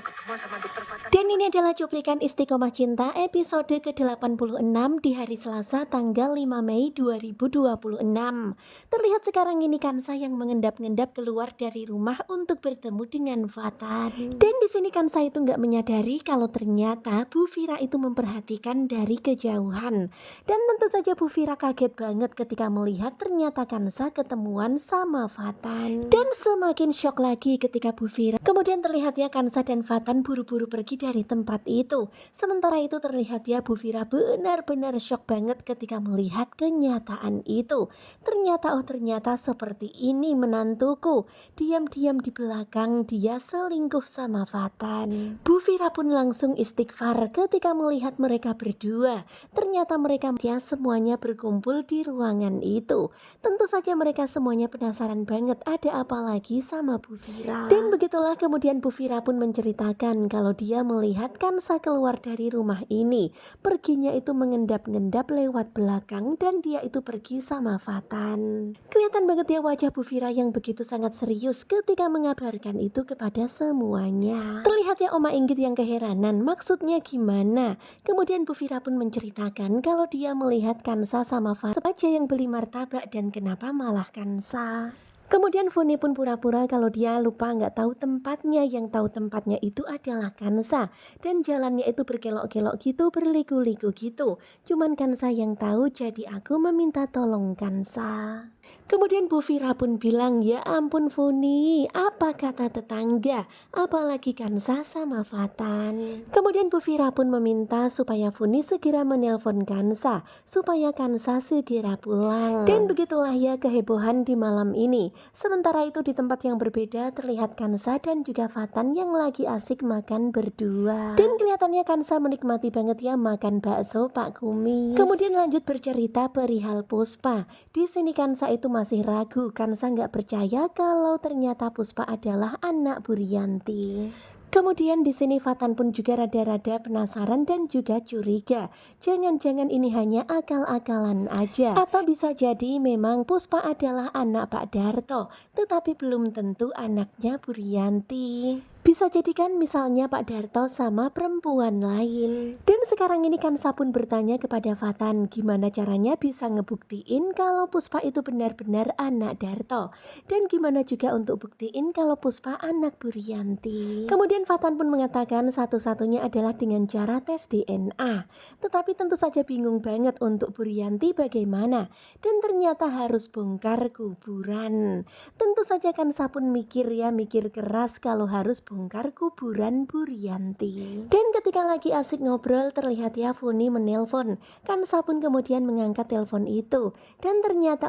ketemu sama dokter Fatan. Dan ini adalah cuplikan Istiqomah Cinta episode ke-86 di hari Selasa tanggal 5 Mei 2026. Terlihat sekarang ini Kansa yang mengendap-endap keluar dari rumah untuk bertemu dengan Fatan. Dan di sini Kansa itu nggak menyadari kalau ternyata Bu Vira itu memperhatikan dari kejauhan. Dan tentu saja Bu Vira kaget banget ketika melihat ternyata Kansa ketemuan sama Fatan. Dan semakin shock lagi ketika Bu Vira kemudian terlihat ya Kansa dan Fatan buru-buru pergi dari tempat itu. Sementara itu terlihat ya Bu Vira benar-benar shock banget ketika melihat kenyataan itu. Ternyata seperti ini menantuku. Diam-diam di belakang dia selingkuh sama Fatan. Bu Vira pun langsung istighfar ketika melihat mereka berdua. Ternyata mereka semuanya berkumpul di ruangan itu. Tentu saja mereka semuanya penasaran banget ada apa lagi sama Bu Vira. Dan begitulah kemudian Bu Vira pun menceritakan kalau dia melihat Kansa keluar dari rumah ini. Perginya itu mengendap-endap lewat belakang dan dia itu pergi sama Fatan. Kelihatan banget ya wajah Bu Vira yang begitu sangat serius ketika mengabarkan itu kepada semuanya. Terlihat ya Oma Inggit yang keheranan, maksudnya gimana? Kemudian Bu Vira pun menceritakan kalau dia melihat Kansa sama Fatan saja yang beli martabak dan kenapa malah Kansa. Kemudian Funi pun pura-pura kalau dia lupa nggak tahu tempatnya, yang tahu tempatnya itu adalah Kansa. Dan jalannya itu berkelok-kelok gitu, berliku-liku gitu. Cuman Kansa yang tahu, jadi aku meminta tolong Kansa. Kemudian Bu Vira pun bilang, ya ampun Funi, apa kata tetangga? Apalagi Kansa sama Fatan. Kemudian Bu Vira pun meminta supaya Funi segera menelpon Kansa, supaya Kansa segera pulang. Dan begitulah ya kehebohan di malam ini. Sementara itu di tempat yang berbeda terlihat Kansa dan juga Fatan yang lagi asik makan berdua. Dan kelihatannya Kansa menikmati banget ya makan bakso Pak Kumis. Kemudian lanjut bercerita perihal Puspa. Di sini Kansa itu masih ragu, Kansa nggak percaya kalau ternyata Puspa adalah anak Burianti. Kemudian di sini Fatan pun juga rada-rada penasaran dan juga curiga. Jangan-jangan ini hanya akal-akalan aja. Atau bisa jadi memang Puspa adalah anak Pak Darto, tetapi belum tentu anaknya Burianti. Bisa jadi kan misalnya Pak Darto sama perempuan lain. Dan sekarang ini Kansa pun bertanya kepada Fatan gimana caranya bisa ngebuktiin kalau Puspa itu benar-benar anak Darto. Dan gimana juga untuk buktiin kalau Puspa anak Burianti. Kemudian Fatan pun mengatakan satu-satunya adalah dengan cara tes DNA. Tetapi tentu saja bingung banget untuk Burianti bagaimana. Dan ternyata harus bongkar kuburan. Tentu saja Kansa pun mikir keras kalau harus bongkar kuburan Burianti. Dan ketika lagi asik ngobrol terlihat ya Funi menelpon. Kansa pun kemudian mengangkat telepon itu. Dan ternyata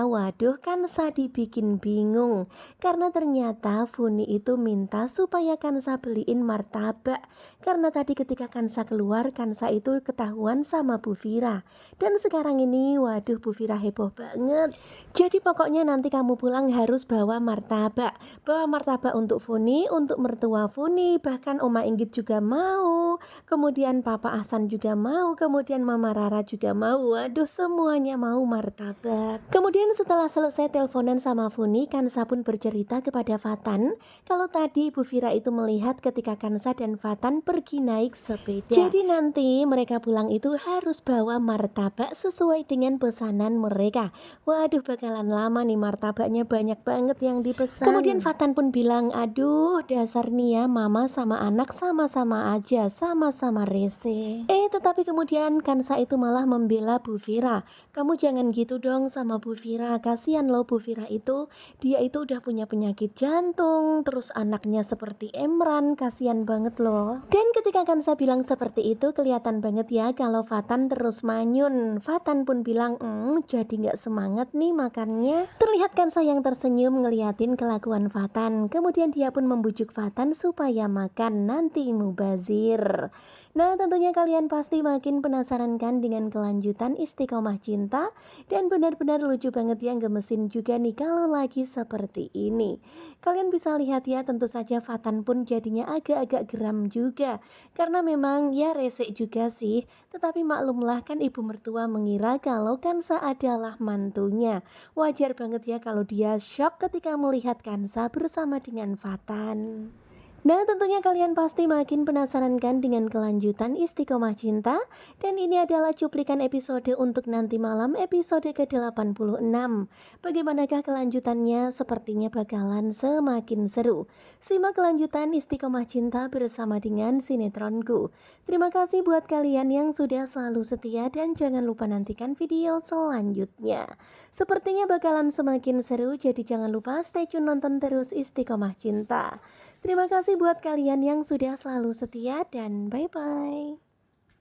waduh Kansa dibikin bingung. Karena ternyata Funi itu minta supaya Kansa beliin martabak. Karena tadi ketika Kansa keluar Kansa itu ketahuan sama Bu Vira. Dan sekarang ini waduh Bu Vira heboh banget. Jadi pokoknya nanti kamu pulang harus bawa martabak. Bawa martabak untuk Funi, untuk mertua Funi, bahkan Oma Inggit juga mau. Kemudian Papa Ahsan juga mau, kemudian Mama Rara juga mau. Waduh semuanya mau martabak. Kemudian setelah selesai teleponan sama Funi, Kansa pun bercerita kepada Fatan kalau tadi Bu Vira itu melihat ketika Kansa dan Fatan pergi naik sepeda. Jadi nanti mereka pulang itu harus bawa martabak sesuai dengan pesanan mereka. Waduh bakalan lama nih martabaknya, banyak banget yang dipesan. Kemudian Fatan pun bilang, aduh dasar nih ya mama sama anak sama-sama aja, sama-sama rese. Tetapi kemudian Kansa itu malah membela Bu Vira. Kamu jangan gitu dong sama Bu Vira, kasihan loh Bu Vira itu. Dia itu udah punya penyakit jantung, terus anaknya seperti Emran, kasihan banget loh. Dan ketika Kansa bilang seperti itu kelihatan banget ya kalau Fatan terus manyun. Fatan pun bilang, jadi nggak semangat nih makannya. Terlihat Kansa yang tersenyum ngeliatin kelakuan Fatan. Kemudian dia pun membujuk Fatan supaya makan, nanti mubazir. Nah tentunya kalian pasti makin penasaran kan dengan kelanjutan Istiqomah Cinta. Dan benar-benar lucu banget ya, gemesin juga nih kalau lagi seperti ini. Kalian bisa lihat ya, tentu saja Fatan pun jadinya agak-agak geram juga. Karena memang ya resek juga sih. Tetapi maklumlah kan ibu mertua mengira kalau Kansa adalah mantunya. Wajar banget ya kalau dia shock ketika melihat Kansa bersama dengan Fatan. Nah, tentunya kalian pasti makin penasaran kan dengan kelanjutan Istiqomah Cinta? Dan ini adalah cuplikan episode untuk nanti malam episode ke-86. Bagaimanakah kelanjutannya? Sepertinya bakalan semakin seru. Simak kelanjutan Istiqomah Cinta bersama dengan sinetronku. Terima kasih buat kalian yang sudah selalu setia dan jangan lupa nantikan video selanjutnya. Sepertinya bakalan semakin seru, jadi jangan lupa stay tune nonton terus Istiqomah Cinta. Terima kasih buat kalian yang sudah selalu setia dan bye-bye.